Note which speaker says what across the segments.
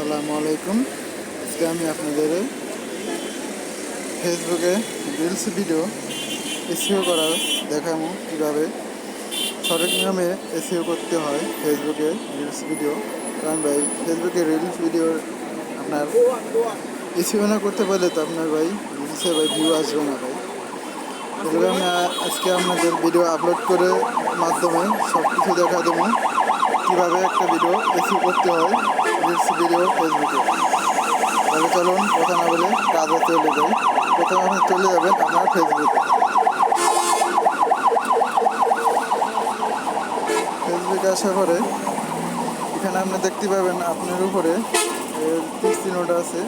Speaker 1: আসসালামু আলাইকুম। আজকে আমি আপনাদের ফেসবুকে রিলস ভিডিও এসইও করার দেখাবো কীভাবে সঠিক নিয়মে এসইও করতে হয় ফেসবুকে রিলস ভিডিও। কারণ ভাই ফেসবুকে রিলস ভিডিও আপনার এসইও না করতে পারলে তো আপনার ভাই রিলসে ভাই ভিউ আসবে না ভাই। এগুলো আমি আজকে আপনাদের ভিডিও আপলোড করে মাধ্যমে সব কিছু দেখা দেবো কীভাবে একটা ভিডিও এসইও করতে হয় রিলস ভিডিও ফেসবুকে। তাহলে চলুন কথা না বলে কাজে চলে যাই। প্রথমে আপনি চলে যাবেন আপনার ফেসবুকে আসার পরে এখানে আপনি দেখতে পাবেন আপনার উপরে টিক চিহ্নটা আছে,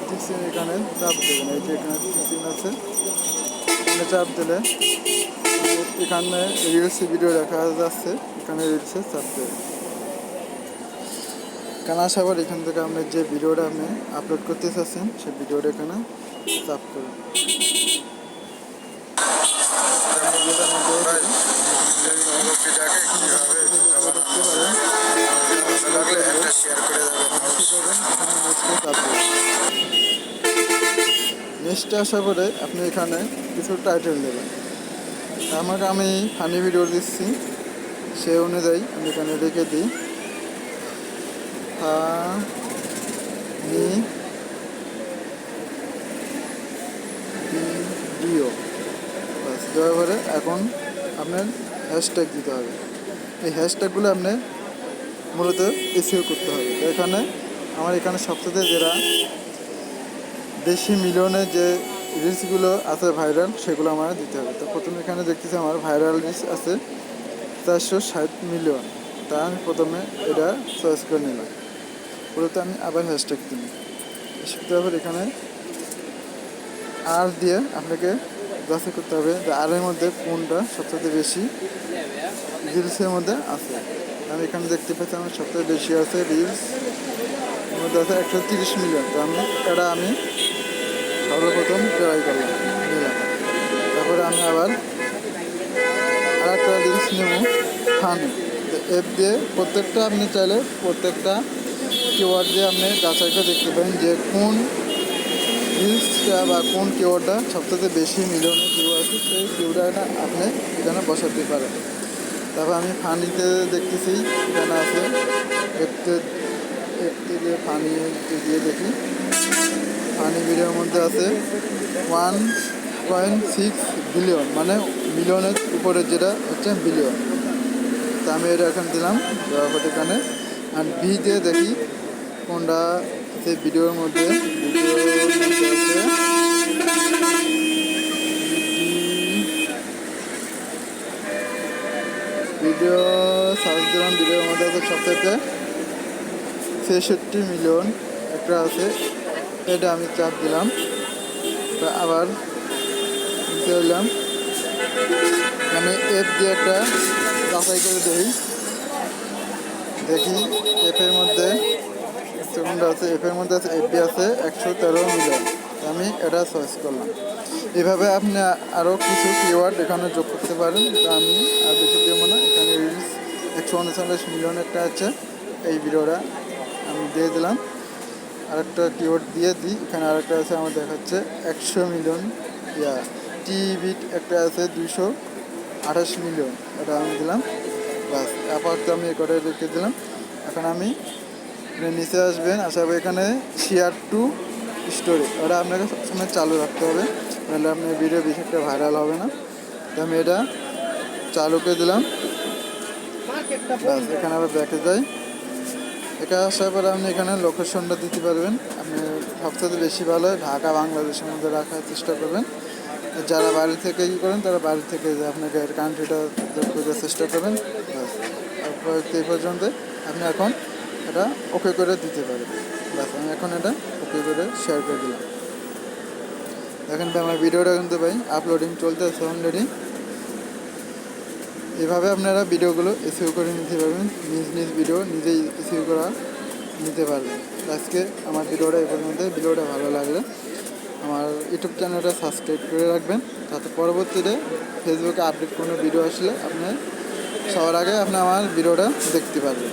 Speaker 1: টিক চিহ্ন এখানে চাপ দেবেন। এই যে এখানে টিক চিহ্ন আছে, এখানে চাপ দিলে এখানে রিলস ভিডিও দেখা যাচ্ছে, এখানে রিলসে চাপ দেবেন। এখানে আসার পর এখান থেকে আপনি যে ভিডিওটা আপনি আপলোড করতে চাচ্ছেন সেই ভিডিওটা এখানে চাপ করুন। নেক্সটে আসার পরে আপনি এখানে কিছু টাইটেল দেবেন। আমি ফানি ভিডিও দিচ্ছি, সে অনুযায়ী আমি এখানে রেখে দিই ফানি ভিডিও। দেওয়ার পরে এখন আপনার হ্যাশট্যাগ দিতে হবে। এই হ্যাশট্যাগুলো আপনি মূলত এসইও করতে হবে। আমার এখানে সবচেয়ে যেটা বেশি মিলিয়নের যে রিলসগুলো আছে ভাইরাল, সেগুলো আমার দিতে হবে। তো প্রথমে এখানে দেখতেছি আমার ভাইরাল রিলস আছে 460 মিলিয়ন। তা আমি প্রথমে এটা চয়েস করে নিলাম। মূলত আমি আবার হ্যাশট্যাগ দিই। দেওয়ার এখানে আর দিয়ে আপনাকে যাচাই করতে হবে যে আরের মধ্যে কোনটা সবচেয়ে বেশি রিলসের মধ্যে আছে। আমি এখানে দেখতে পাচ্ছি আমার সবচেয়ে বেশি আছে রিলস মধ্যে আছে 130 মিলিয়ন। তো আমি সর্বপ্রথম ট্রাই করলাম, নিলাম। তারপরে আমি আবার আর একটা রিলস নেব ফানি। অ্যাপ দিয়ে প্রত্যেকটা আপনি চাইলে প্রত্যেকটা কিওয়ার্ড দিয়ে আপনি যাচাই করে দেখতে পারেন যে কোন রিলসটা বা কোন কিওয়ার্ডটা সবথেকে বেশি মিলিয়নের ভিউ আছে, সেই ভিউটা আপনি এখানে বসাতে পারেন। তারপর আমি ফানিতে দেখতেছি এখানে আছে যে ফানি দিয়ে দেখি। ফানি ভিডিওর মধ্যে আছে 1.6 বিলিয়ন, মানে মিলিয়নের উপরে যেটা হচ্ছে বিলিয়ন। তা আমি এটা এখন দিলাম, দেওয়ার পর এখানে আর ভি দিয়ে দেখি কোনটা সেই ভিডিওর মধ্যে ভিডিও সার্চ দিলাম। ভিডিওর মধ্যে আছে সবথেকে 66 মিলিয়ন একটা আছে, এটা আমি চাপ দিলাম। আবার দিলাম আমি অ্যাপ দিয়ে একটা যাচাই করে দেখি অ্যাপের মধ্যে কোনটা আছে। অ্যাপের মধ্যে আছে এফবি আছে 113 মিলিয়ন। আমি এটা চয়েস করলাম। এভাবে আপনি আরও কিছু কিওয়ার্ড এখানে যোগ করতে পারেন। তা আমি আর বেশি দেবো না। এখানে রিলস 139 মিলিয়ন একটা আছে, এই ভিডিওটা আমি দিয়ে দিলাম। আরেকটা কিওয়ার্ড দিয়ে দিই, এখানে আরেকটা আছে আমার দেখাচ্ছে 100 মিলিয়ন। টিভিট একটা আছে 228 মিলিয়ন, এটা আমি দিলাম। বাস, আপাতত আমি এ করে রেখে দিলাম। এখন আমি নিচে আসবেন, আসার এখানে শেয়ার টু স্টোরি, ওটা আপনাকে সবসময় চালু রাখতে হবে, নাহলে আপনার ভিডিও বেশি একটা ভাইরাল হবে না। তো আমি এটা চালু করে দিলাম। বাস, এখানে আবার ব্যাকে যাই। এখানে আসার পরে আপনি এখানে লোকেশনটা দিতে পারবেন। আপনি সবচেয়ে বেশি ভালো হয় ঢাকা বাংলাদেশের মধ্যে রাখার চেষ্টা করবেন। যারা বাড়ি থেকে করেন তারা বাড়ি থেকে যে আপনাকে কান্ট্রিটা খোঁজার চেষ্টা করবেন। বাস, তারপর এই পর্যন্ত আপনি এখন এটা ওকে করে দিতে পারেন। বাস, আমি এখন এটা ওকে করে শেয়ার করে দিলাম। দেখেন ভাই আমার ভিডিওটা কিন্তু ভাই আপলোডিং চলতেছে অলরেডি। এভাবে আপনারা ভিডিওগুলো এসইও করে নিতে পারবেন, নিজ ভিডিও নিজেই এসইও করা নিতে পারবেন। আজকে আমার ভিডিওটা এই পর্যন্ত। ভিডিওটা ভালো লাগলে আমার ইউটিউব চ্যানেলটা সাবস্ক্রাইব করে রাখবেন, যাতে পরবর্তীতে ফেসবুকে আপডেট কোনো ভিডিও আসলে আপনি সবার আগে আপনি আমার ভিডিওটা দেখতে পারবেন।